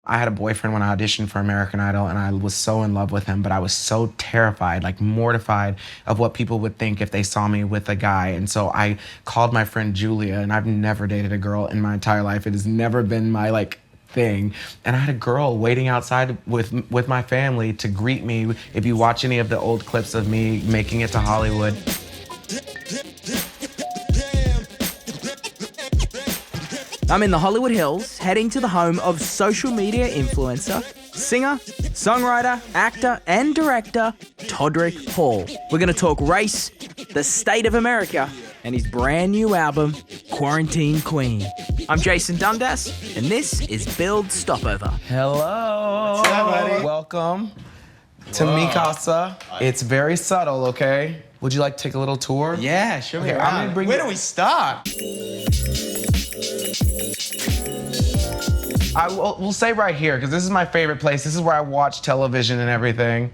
I had a boyfriend when I auditioned for American Idol, and I was so in love with him, but I was so terrified, like mortified of what people would think if they saw me with a guy. And so I called my friend Julia, and I've never dated a girl in my entire life. It has never been my thing. And I had a girl waiting outside with my family to greet me. If you watch any of the old clips of me making it to Hollywood. I'm in the Hollywood Hills, heading to the home of social media influencer, singer, songwriter, actor, and director, Todrick Hall. We're gonna talk race, the state of America, and his brand new album, Quarantine Queen. I'm Jason Dundas, and this is Build Stopover. Hello. What's up, buddy? Welcome to Mi Casa. It's very subtle, okay? Would you like to take a little tour? Yeah, show me Okay, around. Where do we start? We'll say right here, because this is my favorite place. This is where I watch television and everything.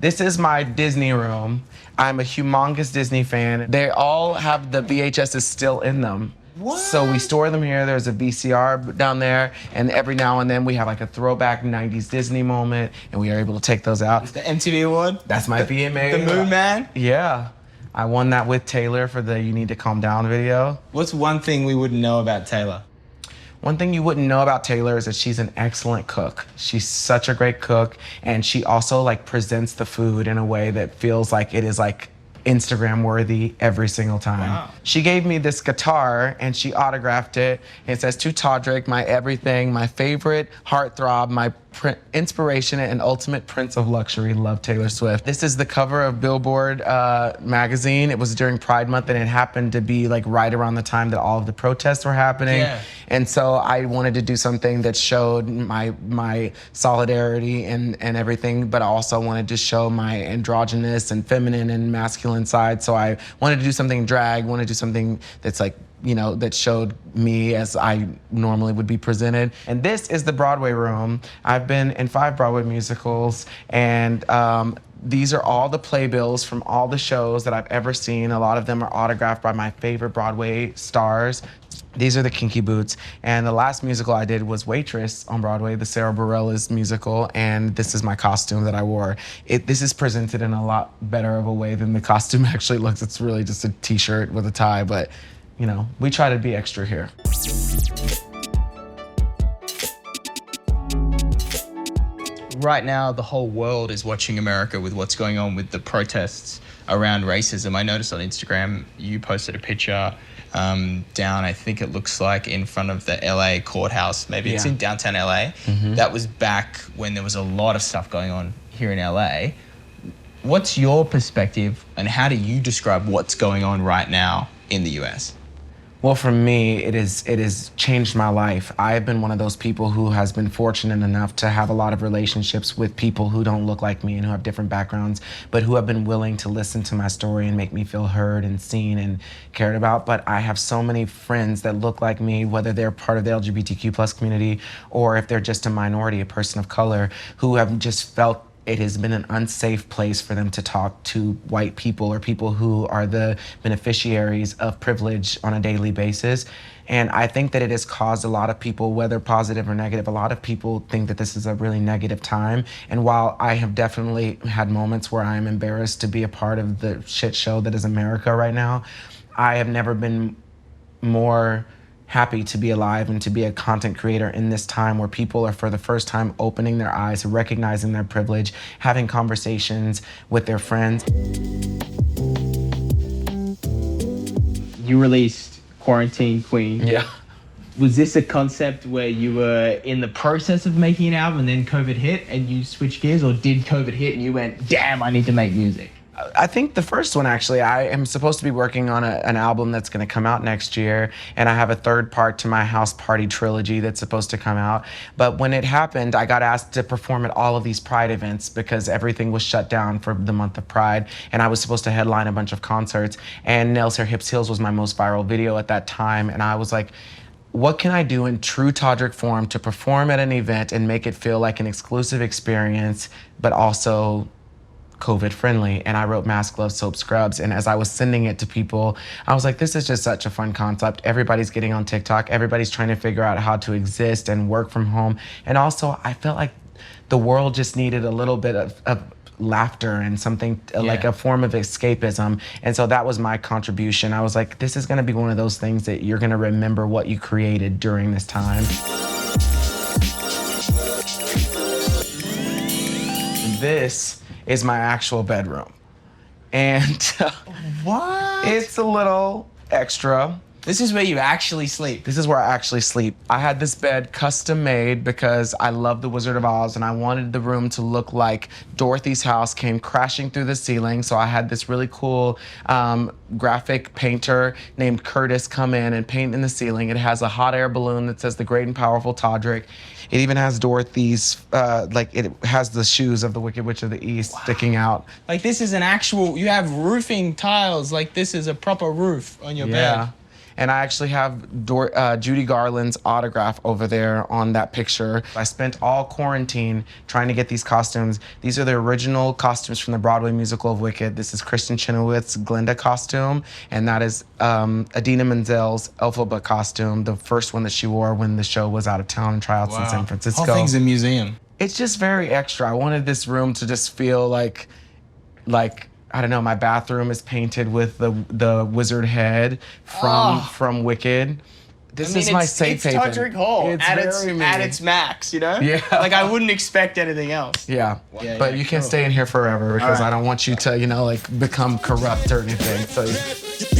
This is my Disney room. I'm a humongous Disney fan. They all have the VHSs still in them. What? So we store them here. There's a VCR down there, and every now and then we have like a throwback 90s Disney moment, and we are able to take those out. The MTV award? That's my VMA. The Moon Man? Yeah. I won that with Taylor for the You Need to Calm Down video. What's one thing we wouldn't know about Taylor? One thing you wouldn't know about Taylor is that she's an excellent cook. She's such a great cook, and she also presents the food in a way that feels like it is Instagram worthy every single time. Wow. She gave me this guitar and she autographed it. It says, "To Todrick, my everything, my favorite heartthrob, my inspiration and ultimate prince of luxury, love Taylor Swift." This is the cover of Billboard magazine. It was during Pride Month, and it happened to be right around the time that all of the protests were happening. Yeah. And so I wanted to do something that showed my solidarity and everything, but I also wanted to show my androgynous and feminine and masculine side. So I wanted to do something drag, wanted to do something that's that showed me as I normally would be presented. And this is the Broadway room. I've been in 5 Broadway musicals, and these are all the playbills from all the shows that I've ever seen. A lot of them are autographed by my favorite Broadway stars. These are the Kinky Boots. And the last musical I did was Waitress on Broadway, the Sarah Bareilles musical, and this is my costume that I wore. This is presented in a lot better of a way than the costume actually looks. It's really just a t-shirt with a tie, but we try to be extra here. Right now, the whole world is watching America with what's going on with the protests around racism. I noticed on Instagram you posted a picture down, I think it looks like in front of the LA courthouse. Maybe it's in downtown LA. Mm-hmm. That was back when there was a lot of stuff going on here in LA. What's your perspective, and how do you describe what's going on right now in the US? Well, for me, it has changed my life. I've been one of those people who has been fortunate enough to have a lot of relationships with people who don't look like me and who have different backgrounds, but who have been willing to listen to my story and make me feel heard and seen and cared about. But I have so many friends that look like me, whether they're part of the LGBTQ+ community or if they're just a minority, a person of color, who have just felt it has been an unsafe place for them to talk to white people or people who are the beneficiaries of privilege on a daily basis. And I think that it has caused a lot of people, whether positive or negative, a lot of people think that this is a really negative time. And while I have definitely had moments where I am embarrassed to be a part of the shit show that is America right now, I have never been more happy to be alive and to be a content creator in this time where people are for the first time opening their eyes, recognizing their privilege, having conversations with their friends. You released Quarantine Queen. Yeah. Was this a concept where you were in the process of making an album and then COVID hit and you switched gears, or did COVID hit and you went, damn, I need to make music? I think the first one, actually. I am supposed to be working on an album that's going to come out next year, and I have a third part to my House Party trilogy that's supposed to come out. But when it happened, I got asked to perform at all of these Pride events because everything was shut down for the month of Pride, and I was supposed to headline a bunch of concerts, and Nails Hair Hips Heels was my most viral video at that time, and I was like, what can I do in true Todrick form to perform at an event and make it feel like an exclusive experience, but also COVID friendly, and I wrote mask, gloves, soap, scrubs. And as I was sending it to people, I was like, this is just such a fun concept. Everybody's getting on TikTok. Everybody's trying to figure out how to exist and work from home. And also, I felt like the world just needed a little bit of laughter and something like a form of escapism. And so that was my contribution. I was like, this is going to be one of those things that you're going to remember what you created during this time. This is my actual bedroom. And What? it's a little extra. This is where you actually sleep. This is where I actually sleep. I had this bed custom made because I love The Wizard of Oz and I wanted the room to look like Dorothy's house came crashing through the ceiling. So I had this really cool graphic painter named Curtis come in and paint in the ceiling. It has a hot air balloon that says the great and powerful Todrick. It even has Dorothy's, it has the shoes of the Wicked Witch of the East sticking out. Like this is an actual, you have roofing tiles, like this is a proper roof on your bed. And I actually have Judy Garland's autograph over there on that picture. I spent all quarantine trying to get these costumes. These are the original costumes from the Broadway musical of Wicked. This is Kristen Chenoweth's Glinda costume, and that is Idina Menzel's Elphaba costume, the first one that she wore when the show was out of town in tryouts in San Francisco. Whole thing's a museum. It's just very extra. I wanted this room to just feel like I don't know, my bathroom is painted with the wizard head from Wicked. This is my safe haven. It's Todrick Hall at its max, you know? Yeah. Like I wouldn't expect anything else. Yeah, but you can't stay in here forever because I don't want you to, become corrupt or anything. So.